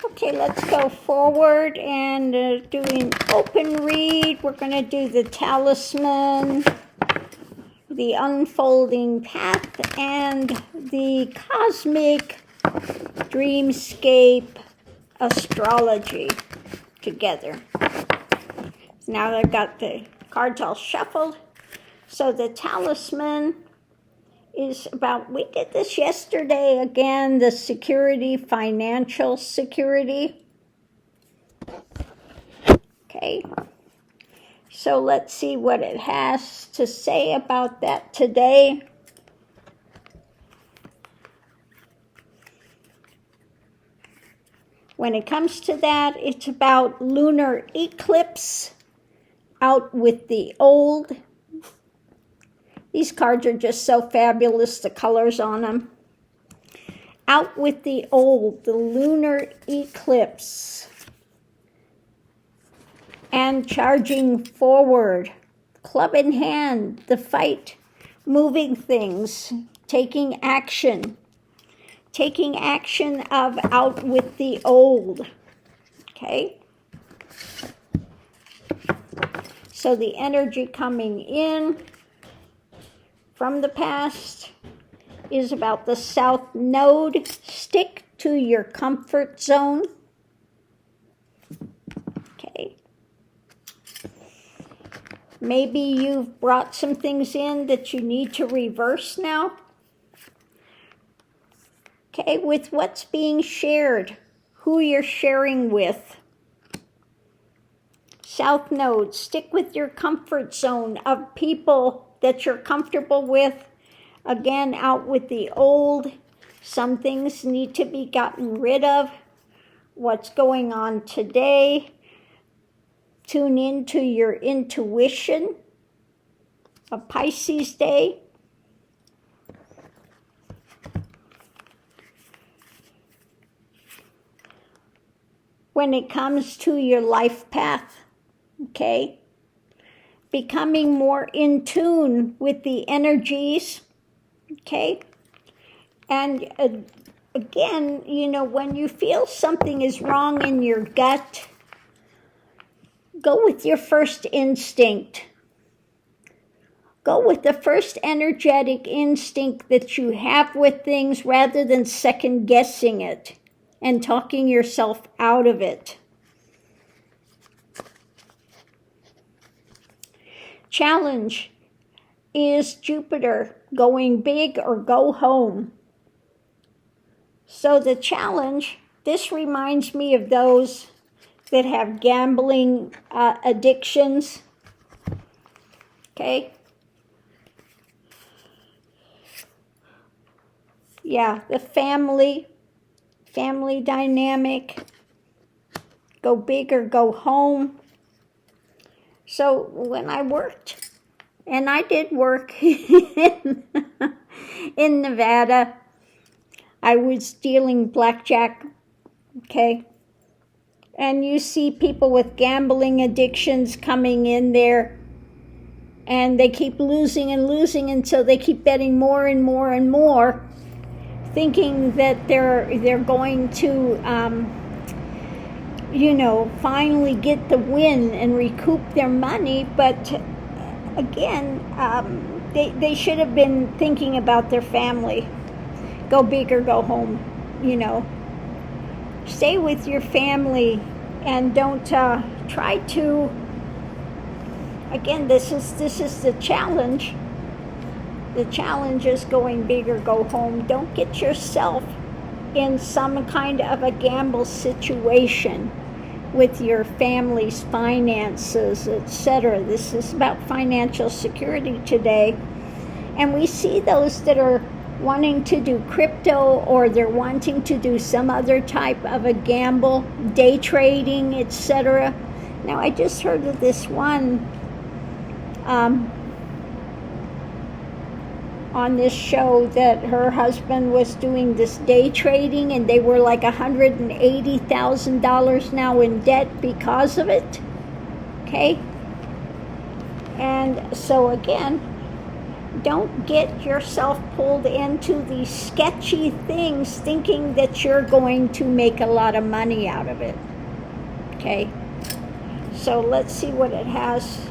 Okay, let's go forward and doing open read. We're going to do the Talisman, the Unfolding Path, and the Cosmic Dreamscape Astrology together. Now I've got the cards all shuffled. So the Talisman is about, we did this yesterday again, the security, financial security. Okay, so let's see what it has to say about that today. When it comes to that, it's about lunar eclipse, out with the old. These cards are just so fabulous, the colors on them. Out with the old, the lunar eclipse. And charging forward, club in hand, the fight, moving things, taking action. Taking action of out with the old. Okay? So the energy coming in from the past is about the South Node. Stick to your comfort zone. Okay. Maybe you've brought some things in that you need to reverse now. Okay, with what's being shared, who you're sharing with. South Node, stick with your comfort zone of people that you're comfortable with. Again, out with the old. Some things need to be gotten rid of. What's going on today? Tune into your intuition. A Pisces day. When it comes to your life path, okay? Becoming more in tune with the energies, okay? And again, you know, when you feel something is wrong in your gut, go with your first instinct. Go with the first energetic instinct that you have with things rather than second guessing it and talking yourself out of it. Challenge is Jupiter, going big or go home. So the challenge, this reminds me of those that have gambling addictions. Okay? Yeah, the family dynamic, go big or go home. So when I worked, and I did work in Nevada, I was dealing blackjack, okay? And you see people with gambling addictions coming in there, and they keep losing and losing until they keep betting more and more and more, thinking that they're going to, finally get the win and recoup their money. But again, they should have been thinking about their family. Go big or go home, Stay with your family and don't try to, again, this is the challenge. The challenge is going big or go home. Don't get yourself in some kind of a gamble situation with your family's finances, etc. This is about financial security today. And we see those that are wanting to do crypto, or they're wanting to do some other type of a gamble, day trading, etc. Now, I just heard of this one on this show that her husband was doing this day trading, and they were like $180,000 now in debt because of it. Okay? And so again, Don't get yourself pulled into these sketchy things thinking that you're going to make a lot of money out of it. Okay? So let's see what it has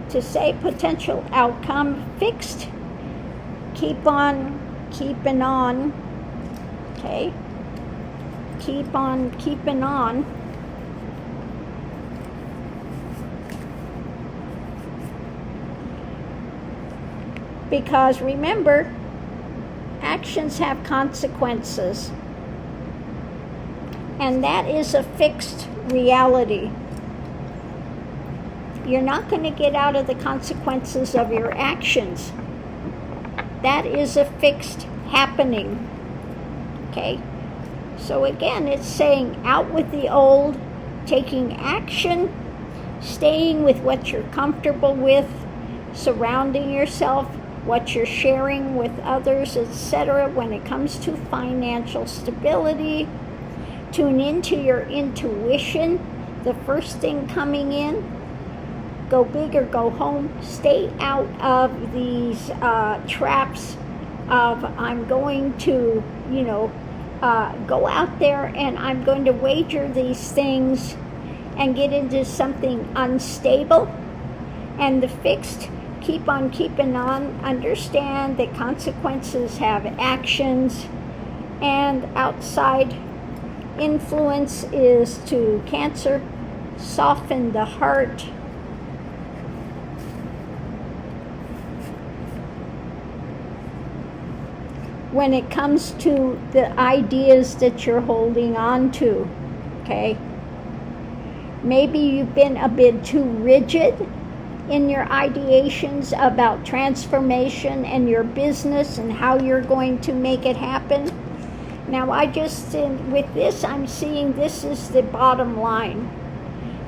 to say. Potential outcome fixed. Keep on keeping on. Okay? Keep on keeping on. Because remember, actions have consequences. And that is a fixed reality. You're not going to get out of the consequences of your actions. That is a fixed happening. Okay? So again, it's saying out with the old, taking action, staying with what you're comfortable with, surrounding yourself, what you're sharing with others, etc. When it comes to financial stability, tune into your intuition, the first thing coming in. Go big or go home. Stay out of these traps of I'm going to, go out there and I'm going to wager these things and get into something unstable. And the fixed, keep on keeping on. Understand that consequences have actions, and outside influence is to Cancer. Soften the heart. When it comes to the ideas that you're holding on to, okay? Maybe you've been a bit too rigid in your ideations about transformation and your business and how you're going to make it happen. Now with this, I'm seeing this is the bottom line.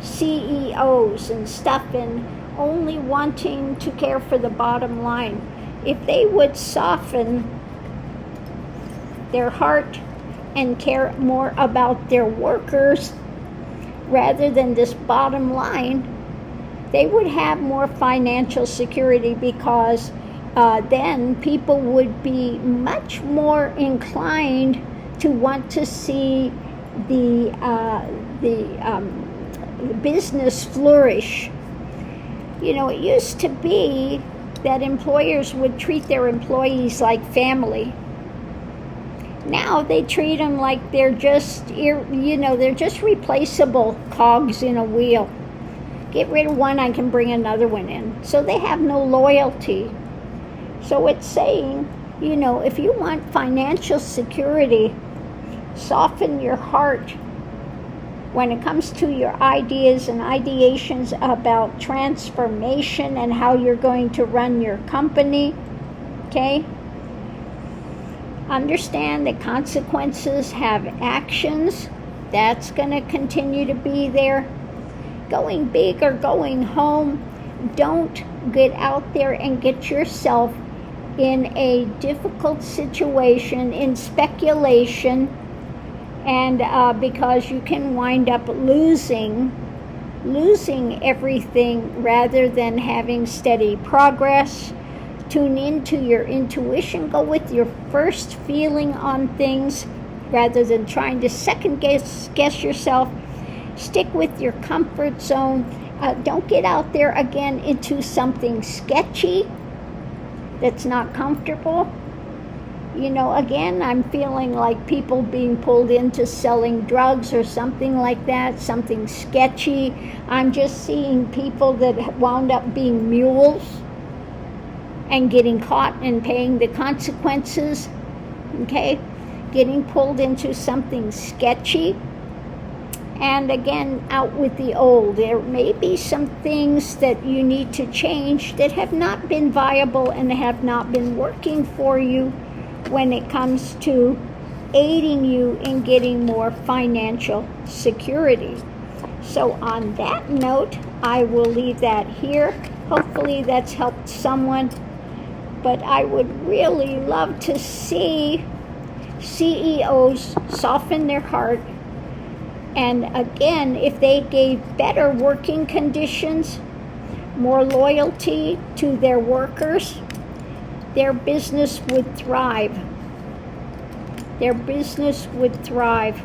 CEOs and stuff, and only wanting to care for the bottom line. If they would soften their heart and care more about their workers rather than this bottom line, they would have more financial security, because then people would be much more inclined to want to see the business flourish. It used to be that employers would treat their employees like family. Now they treat them like they're just, they're just replaceable cogs in a wheel. Get rid of one, I can bring another one in. So they have no loyalty. So it's saying, if you want financial security, soften your heart when it comes to your ideas and ideations about transformation and how you're going to run your company. Okay? Understand that consequences have actions. That's going to continue to be there. Going big or going home. Don't get out there and get yourself in a difficult situation, in speculation, and because you can wind up losing everything rather than having steady progress. Tune into your intuition. Go with your first feeling on things rather than trying to second guess yourself. Stick with your comfort zone. Don't get out there again into something sketchy that's not comfortable. Again, I'm feeling like people being pulled into selling drugs or something like that, something sketchy. I'm just seeing people that wound up being mules and getting caught and paying the consequences, okay? Getting pulled into something sketchy. And again, out with the old. There may be some things that you need to change that have not been viable and have not been working for you when it comes to aiding you in getting more financial security. So on that note, I will leave that here. Hopefully that's helped someone. But I would really love to see CEOs soften their heart. And again, if they gave better working conditions, more loyalty to their workers, their business would thrive. Their business would thrive.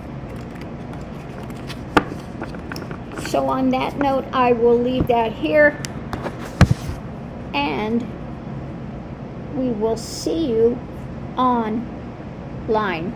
So on that note, I will leave that here, and we will see you online.